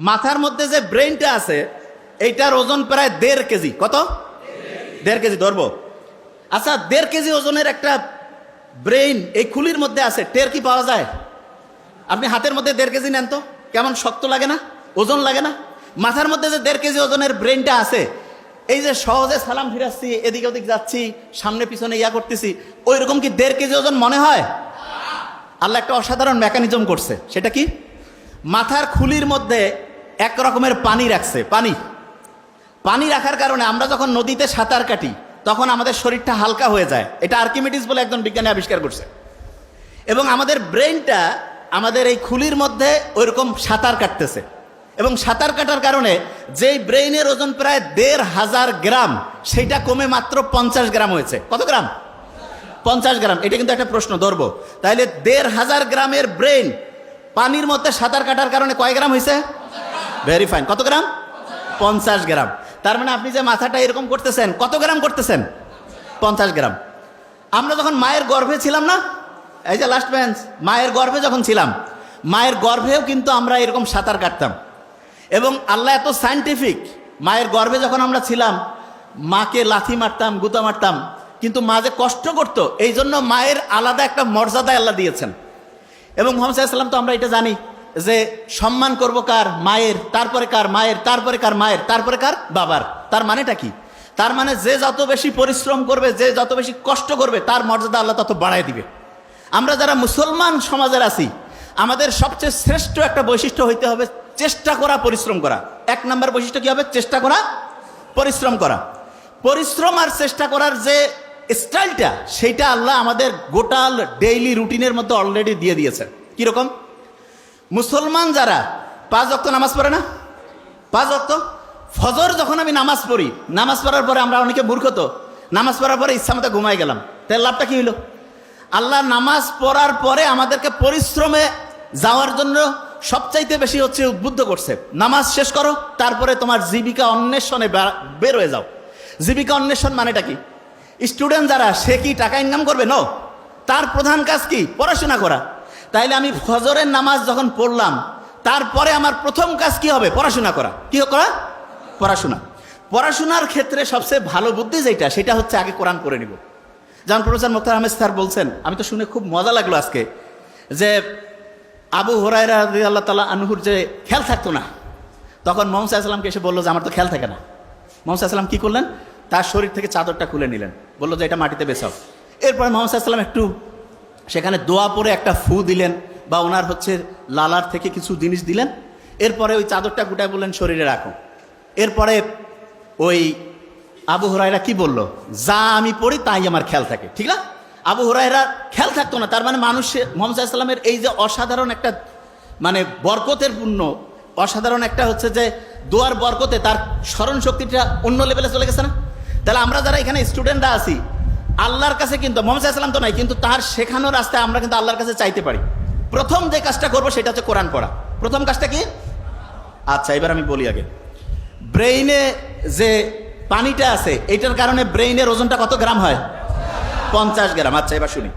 মাথার মধ্যে যে ব্রেনটা আছে এইটার ওজন প্রায় 1.5 কেজি। কত? 1.5 কেজি ধরবো। আচ্ছা, 1.5 কেজি ওজনের একটা ব্রেইন এই খুলির মধ্যে আছে, টের কি পাওয়া যায়? আপনি হাতের মধ্যে 1.5 কেজি নেন তো, কেমন শক্ত লাগে না? ওজন লাগে না? মাথার মধ্যে যে 1.5 কেজি ওজনের ব্রেনটা আছে, এই যে সহজে সালাম ফিরাচ্ছি, এদিকে ওদিক যাচ্ছি, সামনে পিছনে ইয়া করতেছি, ওই রকম কি 1.5 কেজি ওজন মনে হয়? আল্লাহ একটা অসাধারণ মেকানিজম করছে। সেটা কি? মাথার খুলির মধ্যে এক রকমের পানি রাখছে। পানি রাখার কারণে আমরা যখন নদীতে সাঁতার কাটি তখন আমাদের শরীরটা হালকা হয়ে যায়। এটা আর্কিমিডিস বলে একজন বিজ্ঞানী আবিষ্কার করছে। এবং আমাদের ব্রেনটা আমাদের এই খুলির মধ্যে ওইরকম সাঁতার কাটতেছে, এবং সাঁতার কাটার কারণে যেই ব্রেইনের ওজন প্রায় 1,500 গ্রাম, সেইটা কমে মাত্র 50 গ্রাম হয়েছে। কত গ্রাম? 50 গ্রাম। এটা কিন্তু একটা প্রশ্ন ধরবো। তাহলে 1,500 গ্রামের ব্রেন পানির মধ্যে সাঁতার কাটার কারণে কয় গ্রাম হয়েছে? Very fine. কত গ্রাম? 50 গ্রাম। তার মানে আপনি যে মাথাটা এরকম করতেছেন, কত গ্রাম করতেছেন? 50 গ্রাম। আমরা যখন মায়ের গর্ভে ছিলাম না, এই যে লাস্ট বেঞ্চ, মায়ের গর্ভে যখন ছিলাম, মায়ের গর্ভেও কিন্তু আমরা এরকম সাঁতার কাটতাম। এবং আল্লাহ এত সায়েন্টিফিক, মায়ের গর্ভে যখন আমরা ছিলাম মাকে লাথি মারতাম, গুতা মারতাম, কিন্তু মা যে কষ্ট করত, এই জন্য মায়ের আলাদা একটা মর্যাদা আল্লাহ দিয়েছেন। এবং মুহাম্মদ সাল্লাল্লাহু আলাইহি ওয়াসাল্লাম তো আমরা এটা জানি যে সম্মান করব কার? মায়ের, তারপরে কার? মায়ের, তারপরে কার? মায়ের, তারপরে কার? বাবার। তার মানেটা কি? তার মানে যে যত বেশি পরিশ্রম করবে, যে যত বেশি কষ্ট করবে, তার মর্যাদা আল্লাহ তত বাড়ায় দিবে। আমরা যারা মুসলমান সমাজের আছি, আমাদের সবচেয়ে শ্রেষ্ঠ একটা বৈশিষ্ট্য হইতে হবে চেষ্টা করা, পরিশ্রম করা। 1 নম্বর বৈশিষ্ট্য কি হবে? চেষ্টা করা, পরিশ্রম করা। পরিশ্রম আর চেষ্টা করার যে স্টাইলটা, সেইটা আল্লাহ আমাদের গোটাল ডেইলি রুটিনের মধ্যে অলরেডি দিয়ে দিয়েছে। কিরকম? মুসলমান যারা 5 ওয়াক্ত নামাজ পড়ে না, 5 ওয়াক্ত ফজর যখন আমি নামাজ পড়ি, নামাজ পড়ার পরে আমরা অনেকে মূর্খ, তো নামাজ পড়ার পরে ইচ্ছা মতো ঘুমাই গেলাম, তার লাভটা কি হইলো? আল্লাহ নামাজ পড়ার পরে আমাদেরকে পরিশ্রমে যাওয়ার জন্য সবচাইতে বেশি হচ্ছে উদ্বুদ্ধ করছে। নামাজ শেষ করো, তারপরে তোমার জীবিকা অন্বেষণে বের হয়ে যাও। জীবিকা অন্বেষণ মানেটা কি? স্টুডেন্ট যারা, সে কি টাকা ইনকাম করবে? নো, তার প্রধান কাজ কি? পড়াশোনা করা। তাইলে আমি ফজরের নামাজ যখন পড়লাম, তারপরে আমার প্রথম কাজ কি হবে? পড়াশোনা করা। কি করা? পড়াশোনা। পড়াশোনার ক্ষেত্রে সবচেয়ে ভালো বুদ্ধি যেটা, সেটা হচ্ছে আগে কোরআন পড়ে নিব। যেমন প্রফেসর মোখতার আহমেদ স্যার বলছেন, আমি তো শুনে খুব মজা লাগলো আজকে, যে আবু হুরায়রা রাদিয়াল্লাহু তাআলা আনহুর যে খেয়াল থাকতো না, তখন মুহাম্মদ সাল্লাল্লাহু আলাইহি ওয়াসাল্লামকে এসে বললো যে আমার তো খেয়াল থাকে না। মুহাম্মদ সাল্লাল্লাহু আলাইহি ওয়াসাল্লাম কি করলেন? তার শরীর থেকে চাদরটা খুলে নিলেন, বললো যে এটা মাটিতে বেছাও। এরপরে মুহাম্মদ সাল্লাল্লাহু আলাইহি ওয়াসাল্লাম একটু সেখানে দোয়া পরে একটা ফু দিলেন, বা ওনার হচ্ছে লালার থেকে কিছু জিনিস দিলেন। এরপরে ওই চাদরটা গুটায় বললেন শরীরে রাখো। এরপরে ওই আবু হুরায়রা কি বললো? যা আমি পড়ি তাই আমার খেয়াল থাকে। ঠিক না? আবু হুরায়রা খেয়াল থাকতো না। তার মানে মানুষের, মুহাম্মদ সাল্লাল্লাহু আলাইহি ওয়াসাল্লামের এই যে অসাধারণ একটা মানে বরকতের পূর্ণ, অসাধারণ একটা হচ্ছে যে দোয়ার বরকতে তার স্মরণ শক্তিটা অন্য লেভেলে চলে গেছে না? তাহলে আমরা যারা এখানে স্টুডেন্টরা আছি, আল্লাহর কাছে কিন্তু মুহাম্মদ সাল্লাল্লাহু আলাইহি ওয়াসাল্লাম তো নাই, কিন্তু তার শেখানোর রাস্তায় আমরা কিন্তু আল্লাহর কাছে চাইতে পারি। প্রথম যে কাজটা করবো সেটা হচ্ছে কোরআন পড়া। প্রথম কাজটা কি? আচ্ছা, এবার আমি বলি আগে। ব্রেইনে যে পানিটা আছে, এটার কারণে ব্রেইনের ওজনটা কত গ্রাম হয়? 50 গ্রাম। আচ্ছা, এবার শুনি।